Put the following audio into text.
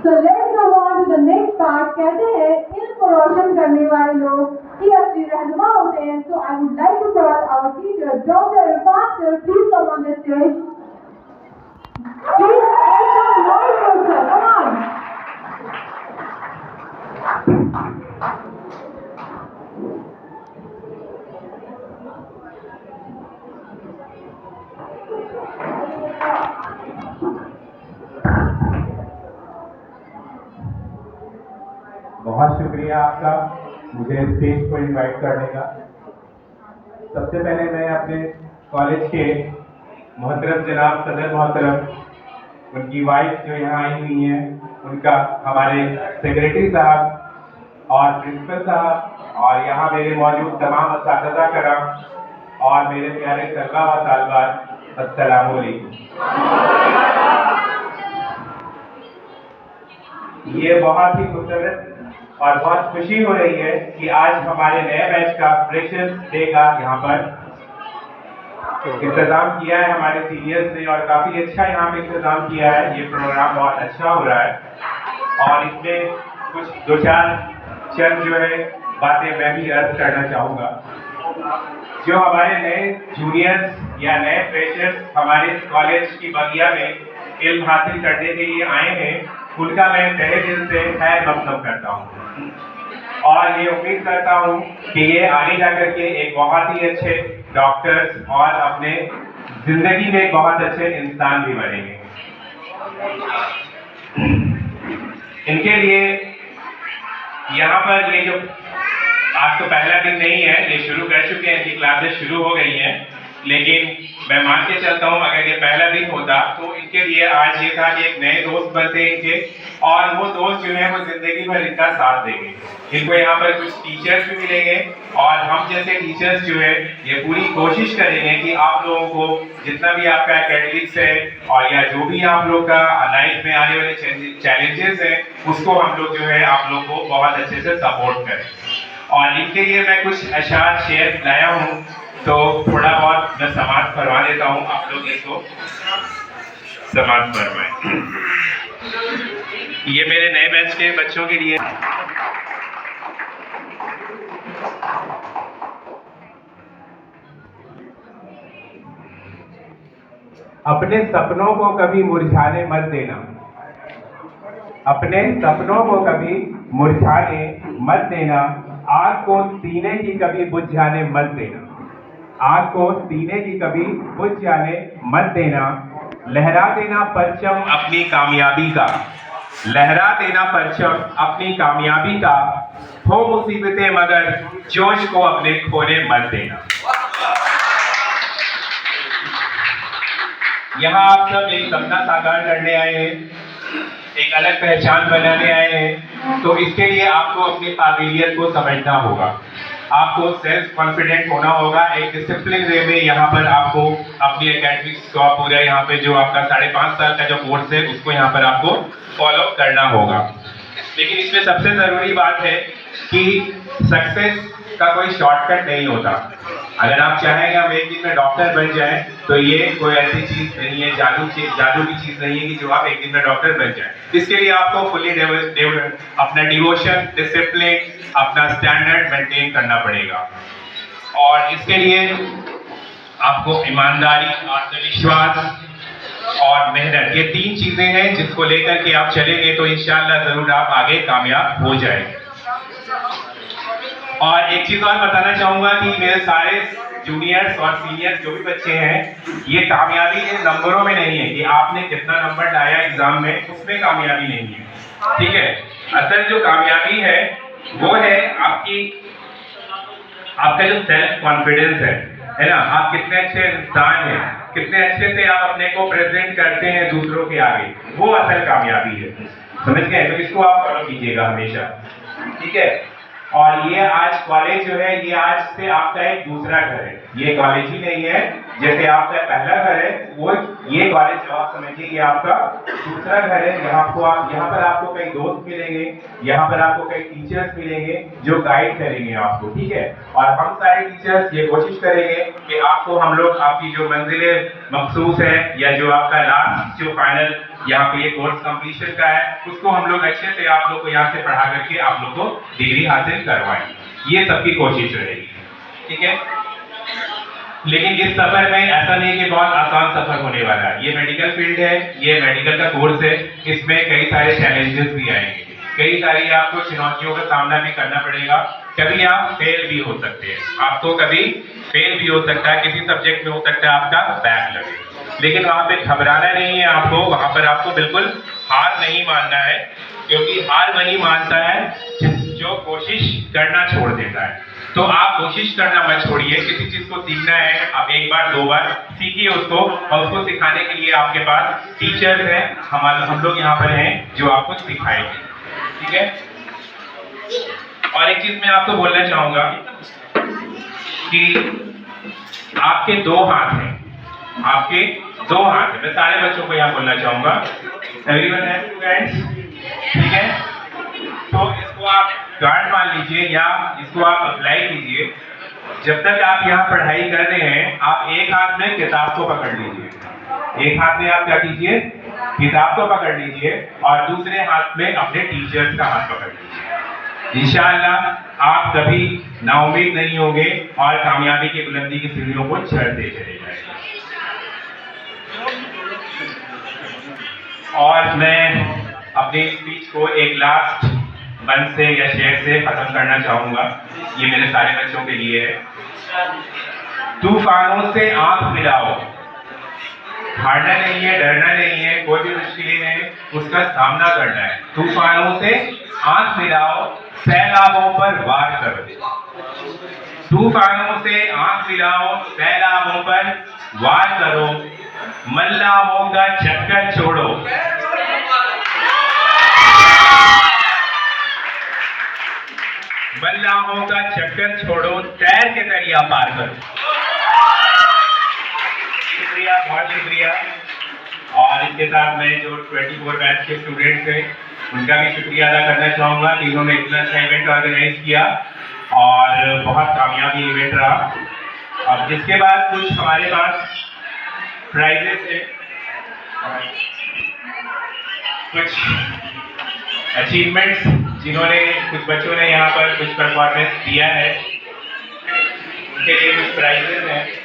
So let's go on to the next part. कहते हैं इल्म को रोशन करने वाले लोग ही असली रहनुमा होते हैं. So I would like to call our teacher, Dr. Irfan sir. Please come on the stage. Please make some noise for sir. Come on. बहुत शुक्रिया आपका मुझे स्टेज को इनवाइट करने का। सबसे पहले मैं अपने कॉलेज के मोहतरम जनाब सदर मोहतरम, उनकी वाइफ जो यहाँ आई हुई हैं, उनका, हमारे सेक्रेटरी साहब और प्रिंसिपल साहब और यहाँ मेरे मौजूद तमाम असातिज़ा कराम और मेरे प्यारे तलबा व तालिबात, अस्सलाम वालेकुम। ये बहुत ही मुसर्रत और बहुत खुशी हो रही है कि आज हमारे नए बैच का फ्रेशर्स डे का यहाँ पर इंतजाम किया है हमारे सीनियर्स ने और काफी अच्छा यहाँ पे इंतजाम किया है। ये प्रोग्राम बहुत अच्छा हो रहा है और इसमें कुछ दो चार चंद जो है बातें मैं भी अर्ज करना चाहूँगा। जो हमारे नए जूनियर्स या नए फ्रेशर्स हमारे कॉलेज की बगिया में इल्म हासिल करने के लिए आए हैं, उनका मैं तहे दिल से खैर मकदम करता हूँ और ये उम्मीद करता हूँ कि ये आगे जाकर के एक बहुत ही अच्छे डॉक्टर्स और अपने जिंदगी में एक बहुत अच्छे इंसान भी बनेंगे। इनके लिए यहाँ पर ये जो आज तो पहला दिन नहीं है, ये शुरू कर चुके हैं, इनकी क्लासेस शुरू हो गई हैं, लेकिन मैं मान के चलता हूँ अगर ये पहला दिन होता तो इनके लिए आज ये था कि एक नए दोस्त बनते इनके और वो दोस्त जो है वो जिंदगी भर इनका साथ देंगे। इनको यहाँ पर कुछ टीचर्स भी मिलेंगे और हम जैसे टीचर्स जो है ये पूरी कोशिश करेंगे कि आप लोगों को जितना भी आपका एकेडमिक्स है और या जो भी आप लोग का लाइफ में आने वाले चैलेंजेस हैं उसको हम लोग जो है आप लोग को बहुत अच्छे से सपोर्ट करें। और इनके लिए मैं कुछ अशार शेयर लाया हूँ, तो थोड़ा बहुत मैं समाप्त करवा देता हूँ, आप लोग इसको समाप्त करवाएं। ये मेरे नए बैच के बच्चों के लिए। अपने सपनों को कभी मुरझाने मत देना, अपने सपनों को कभी मुरझाने मत देना, आग को सीने की कभी बुझ जाने मत देना, आग को सीने की कभी बुझ जाने मत देना, लहरा देना परचम अपनी कामयाबी का, लहरा देना परचम अपनी कामयाबी का, हो मुसीबतें मगर जोश को अपने खोने मत देना। यहाँ आप सब एक सपना साकार करने आए हैं, एक अलग पहचान बनाने आए हैं, तो इसके लिए आपको अपनी काबिलियत को समझना होगा, आपको सेल्फ कॉन्फिडेंट होना होगा। एक डिसिप्लिन वे में यहाँ पर आपको अपनी एकेडमिक्स का पूरा यहाँ पे जो आपका 5.5 साल का जो कोर्स है उसको यहाँ पर आपको फॉलो करना होगा। लेकिन इसमें सबसे ज़रूरी बात है कि सक्सेस का कोई शॉर्टकट नहीं होता। अगर आप चाहेंगे हम एक दिन में डॉक्टर बन जाएं तो ये कोई ऐसी चीज़ नहीं है, जादू की चीज़ नहीं है कि जो आप एक दिन में डॉक्टर बन जाएं। इसके लिए आपको फुली अपना डिवोशन, डिसिप्लिन, अपना स्टैंडर्ड मेंटेन करना पड़ेगा और इसके लिए आपको ईमानदारी, आत्मविश्वास और मेहनत, ये 3 चीज़ें हैं जिसको लेकर के आप चलेंगे तो इंशाअल्लाह ज़रूर आप आगे कामयाब हो जाएंगे। और एक चीज़ और बताना चाहूँगा कि मेरे सारे जूनियर्स और सीनियर्स जो भी बच्चे हैं, ये कामयाबी इन नंबरों में नहीं है कि आपने कितना नंबर लाया एग्जाम में, उसमें कामयाबी नहीं है, ठीक है। असल जो कामयाबी है वो है आपका जो सेल्फ कॉन्फिडेंस है ना, आप कितने अच्छे इंसान हैं, कितने अच्छे से आप अपने को प्रेजेंट करते हैं दूसरों के आगे, वो असल कामयाबी है, समझ गए। तो इसको आप फॉलो कीजिएगा हमेशा, ठीक है। और ये आज कॉलेज जो है ये आज से आपका एक दूसरा घर है, ये कॉलेज ही नहीं है जैसे आपका पहला घर है, वो ये कॉलेज जो आप समझिए ये आपका दूसरा घर है। यहाँ पर आपको कई दोस्त मिलेंगे, यहाँ पर आपको कई टीचर्स मिलेंगे जो गाइड करेंगे आपको, ठीक है। और हम सारे टीचर्स ये कोशिश करेंगे कि आपको हम लोग आपकी जो मंजिलें मखसूस है या जो आपका लास्ट जो फाइनल यहाँ पे ये कोर्स कंप्लीशन का है, उसको हम लोग अच्छे से आप लोग को यहाँ से पढ़ा करके आप लोग को डिग्री हासिल करवाएं। ये सबकी कोशिश रहेगी, ठीक है। लेकिन इस सफर में ऐसा नहीं कि बहुत आसान सफर होने वाला है। ये मेडिकल फील्ड है, ये मेडिकल का कोर्स है, इसमें कई सारे चैलेंजेस भी आएंगे, कई सारी आपको चुनौतियों का सामना भी करना पड़ेगा। कभी आप फेल भी हो सकते हैं, आपको कभी फेल भी हो सकता है, किसी सब्जेक्ट में हो सकता है आपका बैक लगे, लेकिन वहाँ पे घबराना नहीं है आपको, वहाँ पर आपको बिल्कुल हार नहीं मानना है, क्योंकि हार वही मानता है जो कोशिश करना छोड़ देता है। तो आप कोशिश करना मत छोड़िए, किसी चीज को सीखना है आप एक बार दो बार सीखिए उसको, और उसको सिखाने के लिए आपके पास टीचर्स हैं, हम लोग यहाँ पर हैं जो आपको सिखाएंगे, ठीक है। और एक चीज मैं आपको बोलना चाहूंगा कि आपके दो हाथ हैं, आपके दो हाथ हैं। मैं सारे बच्चों को यहाँ बोलना चाहूंगा, एवरीवन हैज टू हैंड्स, ठीक है। तो इसको आप गार्ड मान लीजिए या इसको आप अप्लाई कीजिए। जब तक आप यहाँ पढ़ाई कर रहे हैं, आप एक हाथ में किताब को पकड़ लीजिए, एक हाथ में आप क्या कीजिए, किताब को पकड़ लीजिए, और दूसरे हाथ में अपने टीचर्स का हाथ पकड़ लीजिए। इंशाअल्लाह आप कभी नाउम्मीद नहीं होंगे और कामयाबी की बुलंदी की सीढ़ियों को चढ़ते चले जाएंगे। और मैं अपनी स्पीच को एक लास्ट बंद से या शेर से खत्म करना चाहूंगा, ये मेरे सारे बच्चों के लिए है। तूफानों से आंख मिलाओ, हारना नहीं है, डरना नहीं है, कोई भी मुश्किलें हैं उसका सामना करना है। तूफानों से आंख मिलाओ, सैलाबों पर वार करो। तूफानों से आंख मिलाओ, सैलाबों पर वार करो, मल्लाहों का चक्कर छोड़ो। मल्लाहों का चक्कर छोड़ो, तैर के दरिया पार करो। शुक्रिया, बहुत शुक्रिया। और इसके साथ मैं जो 24 बैच के स्टूडेंट्स हैं उनका भी शुक्रिया अदा करना चाहूँगा कि उन्होंने इतना अच्छा इवेंट ऑर्गेनाइज किया और बहुत कामयाबी इवेंट रहा। और जिसके बाद कुछ हमारे पास प्राइजेस है, कुछ अचीवमेंट्स जिन्होंने कुछ बच्चों ने यहाँ पर कुछ परफॉर्मेंस दिया है, उनके लिए कुछ प्राइजेस हैं।